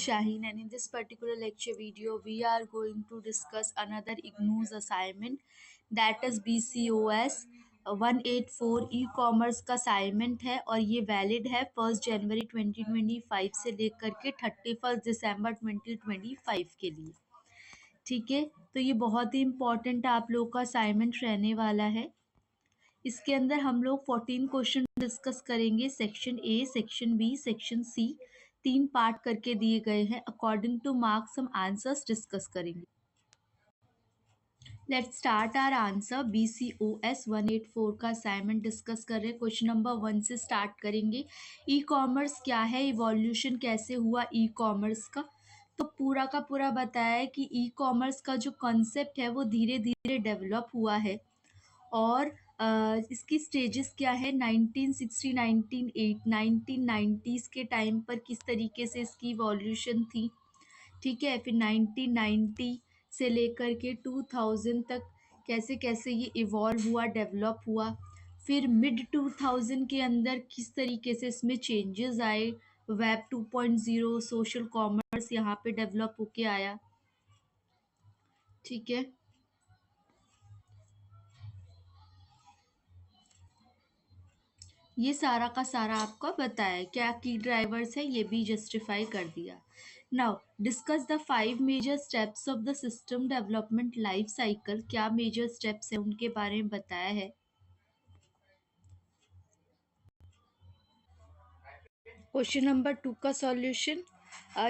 Shaheen, and in this particular lecture video, we are going to discuss another IGNOU's assignment, that is BCOS 184 e-commerce का assignment है और ये valid है 1 जनवरी 2025 से लेकर के 31 दिसंबर 2025 के लिए। ठीक है, तो ये बहुत ही इम्पोर्टेंट आप लोगों का असाइनमेंट रहने वाला है। इसके अंदर हम लोग 14 क्वेश्चन डिस्कस करेंगे, section A, section B, section C, 3 part करके दिए गए हैं। अकॉर्डिंग टू मार्क्स हम आंसर्स डिस्कस करेंगे। Let's start our answer. BCOS 184 का असाइनमेंट डिस्कस कर रहे हैं। क्वेश्चन नंबर 1 से स्टार्ट करेंगे। ई कॉमर्स क्या है, इवोल्यूशन कैसे हुआ ई कॉमर्स का, तो पूरा का पूरा बताया है कि ई कॉमर्स का जो कॉन्सेप्ट है वो धीरे धीरे डेवलप हुआ है और इसकी स्टेजेस क्या है, 1960, 1990s के टाइम पर किस तरीके से इसकी इवोल्यूशन थी। ठीक है, फिर 1990 से लेकर के 2000 तक कैसे कैसे ये इवॉल्व हुआ, डेवलप हुआ। फिर मिड 2000 के अंदर किस तरीके से इसमें चेंजेस आए, वेब 2.0, सोशल कॉमर्स यहाँ पे डेवलप होके आया। ठीक है, ये सारा का सारा आपको बताया, क्या की ड्राइवर्स है ये भी जस्टिफाई कर दिया। Now discuss the 5 major steps of the system development life cycle. क्या मेजर स्टेप्स है उनके बारे में बताया है। क्वेश्चन नंबर 2 का सॉल्यूशन,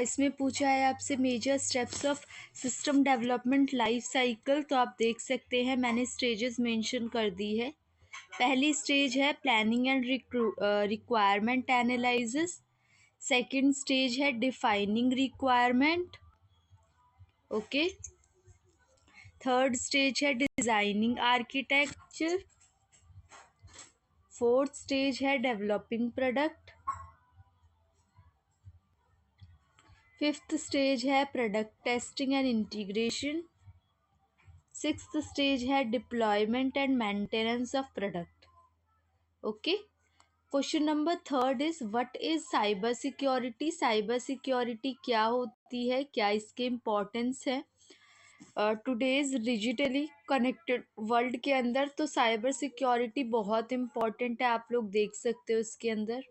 इसमें पूछा है आपसे major steps of system development life cycle. तो आप देख सकते हैं मैंने स्टेजेस मेंशन कर दी है। पहली स्टेज है planning and requirement analysis. Second stage है defining requirement. Okay, third stage है डिजाइनिंग आर्किटेक्चर। फोर्थ स्टेज है डेवलपिंग प्रोडक्ट। फिफ्थ स्टेज है product testing and integration. Sixth stage है deployment and maintenance of product. Okay, question number third is what is cyber security. Cyber security क्या होती है, क्या इसके importance है today's digitally connected world के अंदर। तो साइबर सिक्योरिटी बहुत इम्पोर्टेंट है, आप लोग देख सकते हो इसके अंदर।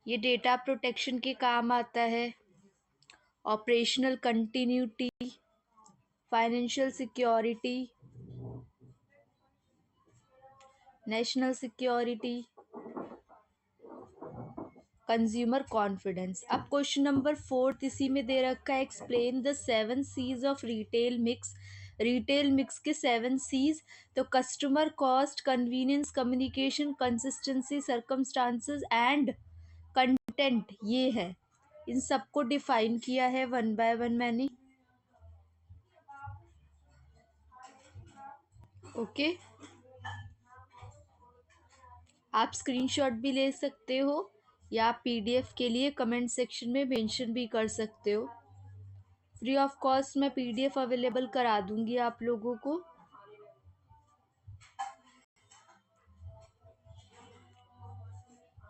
ये डेटा प्रोटेक्शन के काम आता है, operational continuity, financial security, national security, consumer confidence. अब क्वेश्चन नंबर 4 इसी में दे रखा है, explain the 7 C's of retail mix. Retail mix के 7 C's, तो customer, cost, convenience, communication, consistency, circumstances and content, ये है। इन सबको डिफाइन किया है वन बाय वन मैंने। ओके, आप स्क्रीनशॉट भी ले सकते हो या आप PDF के लिए कमेंट सेक्शन में मेंशन भी कर सकते हो। फ्री ऑफ कॉस्ट मैं PDF अवेलेबल करा दूंगी आप लोगों को।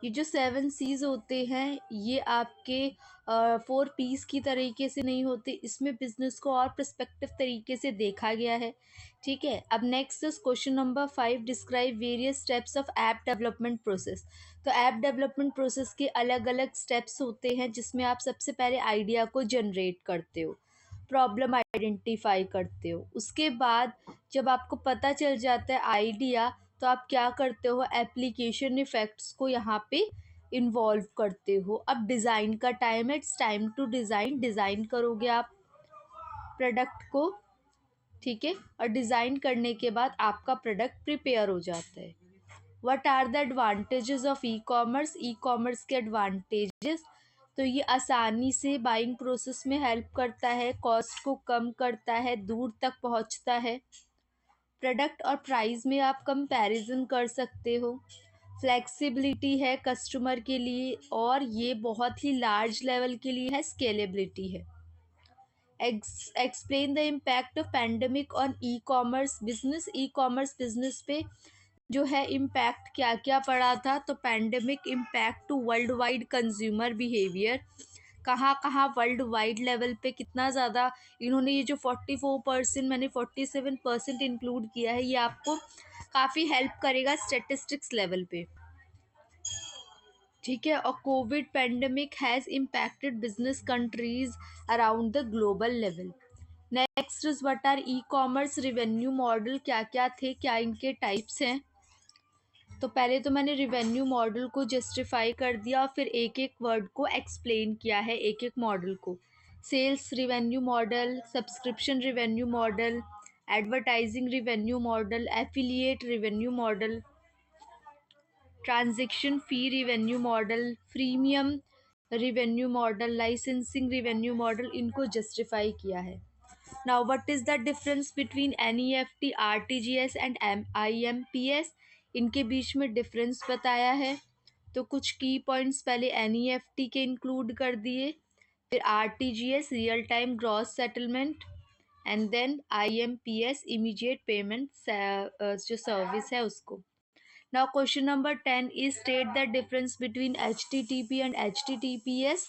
ये जो 7 C's होते हैं ये आपके 4 P's की तरीके से नहीं होते, इसमें बिजनेस को और पर्सपेक्टिव तरीके से देखा गया है। ठीक है, अब next is question number 5, describe various steps of app development process. तो ऐप डेवलपमेंट प्रोसेस के अलग अलग स्टेप्स होते हैं जिसमें आप सबसे पहले आइडिया को जनरेट करते हो, प्रॉब्लम आइडेंटिफाई करते हो, उसके बाद जब आपको पता चल जाता है आइडिया तो आप क्या करते हो, एप्लीकेशन इफेक्ट्स को यहाँ पे इन्वॉल्व करते हो। अब डिज़ाइन का टाइम है, it's time to design. Design करोगे आप प्रोडक्ट को, ठीक है, और डिज़ाइन करने के बाद आपका प्रोडक्ट प्रिपेयर हो जाता है। What are the advantages of e commerce. E commerce के एडवांटेजेस, तो ये आसानी से बाइंग प्रोसेस में हेल्प करता है, कॉस्ट को कम करता है, दूर तक पहुंचता है, प्रोडक्ट और प्राइस में आप कंपैरिजन कर सकते हो, फ्लेक्सिबिलिटी है कस्टमर के लिए, और ये बहुत ही लार्ज लेवल के लिए है, स्केलेबिलिटी है। Explain the impact of pandemic on e commerce business. E commerce business पे जो है इम्पैक्ट क्या क्या पड़ा था। तो pandemic impact to world wide consumer behaviour, कहाँ कहाँ वर्ल्ड वाइड लेवल पे कितना ज़्यादा इन्होंने ये जो 44%, मैंने 47% इंक्लूड किया है, ये आपको काफ़ी हेल्प करेगा स्टेटिस्टिक्स लेवल पे। ठीक है। और Covid pandemic has impacted business countries around the global level. Next is what R e commerce revenue model, क्या क्या थे, क्या इनके टाइप्स हैं। तो पहले तो मैंने रिवेन्यू मॉडल को जस्टिफाई कर दिया और फिर एक एक वर्ड को एक्सप्लेन किया है, एक एक मॉडल को। Sales revenue model, subscription revenue model, advertising revenue model, affiliate revenue model, transaction fee revenue model, freemium revenue model, licensing revenue model, इनको जस्टिफाई किया है। Now what is the difference between NEFT, RTGS and IMPS, इनके बीच में difference बताया है। तो कुछ की पॉइंट्स पहले एनईएफटी के इंक्लूड कर दिए, फिर RTGS real time gross settlement, and then IMPS immediate payment जो सर्विस है उसको। Now question number 10 is state the difference between HTTP and HTTPS.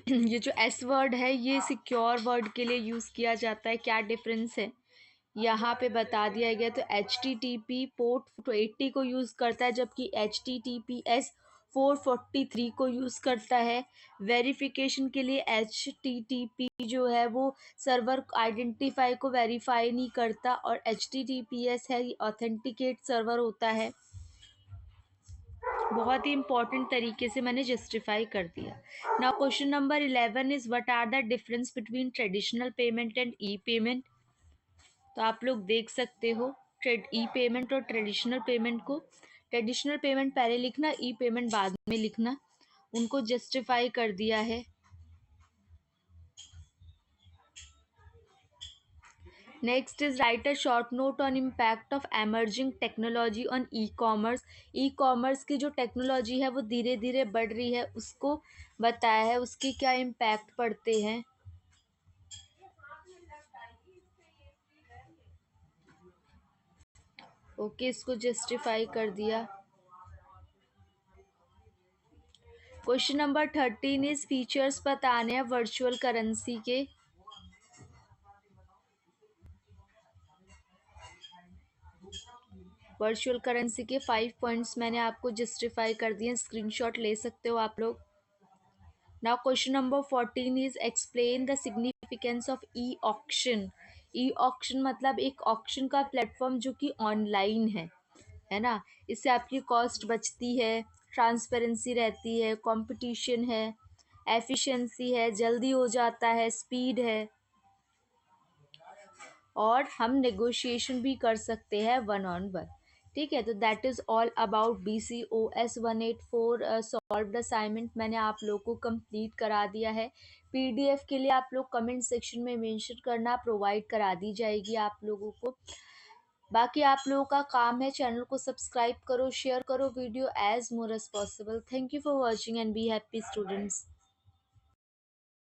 ये जो एस वर्ड है ये सिक्योर वर्ड के लिए यूज़ किया जाता है। क्या डिफरेंस है यहाँ पे बता दिया गया। तो H T T P port 80 को यूज़ करता है, जबकि H T T P S 443 को यूज़ करता है। वेरिफिकेशन के लिए एच टी टी पी जो है वो सर्वर आइडेंटिफाई को वेरीफाई नहीं करता, और H T T P S है ऑथेंटिकेट सर्वर होता है। बहुत ही इंपॉर्टेंट तरीके से मैंने जस्टिफाई कर दिया। Now question number 11 is what are the difference between traditional payment and e payment. तो आप लोग देख सकते हो ई पेमेंट और ट्रेडिशनल पेमेंट को। ट्रेडिशनल पेमेंट पहले लिखना, ई पेमेंट बाद में लिखना, उनको जस्टिफाई कर दिया है। Next is right a short note on impact of emerging technology on e commerce. E commerce की जो टेक्नोलॉजी है वो धीरे धीरे बढ़ रही है, उसको बताया है उसके क्या इम्पैक्ट पड़ते हैं। ओके, इसको जस्टिफाई कर दिया। क्वेश्चन नंबर 13 इज फीचर्स बताने हैं वर्चुअल करेंसी के। वर्चुअल करेंसी के 5 पॉइंट्स मैंने आपको जस्टिफाई कर दिए, स्क्रीनशॉट ले सकते हो आप लोग। Now question number 14 is explain the significance of e auction. E auction मतलब एक ऑक्शन का प्लेटफॉर्म जो कि ऑनलाइन है ना। इससे आपकी कॉस्ट बचती है, ट्रांसपेरेंसी रहती है, कंपटीशन है, एफिशिएंसी है, जल्दी हो जाता है, स्पीड है, और हम नेगोशिएशन भी कर सकते हैं वन ऑन वन। ठीक है, तो that is all about BCOS 184 solved assignment. मैंने आप लोग को कंप्लीट करा दिया है। PDF के लिए आप लोग कमेंट सेक्शन में मेंशन करना, प्रोवाइड करा दी जाएगी आप लोगों को। बाकी आप लोगों का काम है चैनल को सब्सक्राइब करो, शेयर करो video as more as possible. Thank you for watching and be happy students.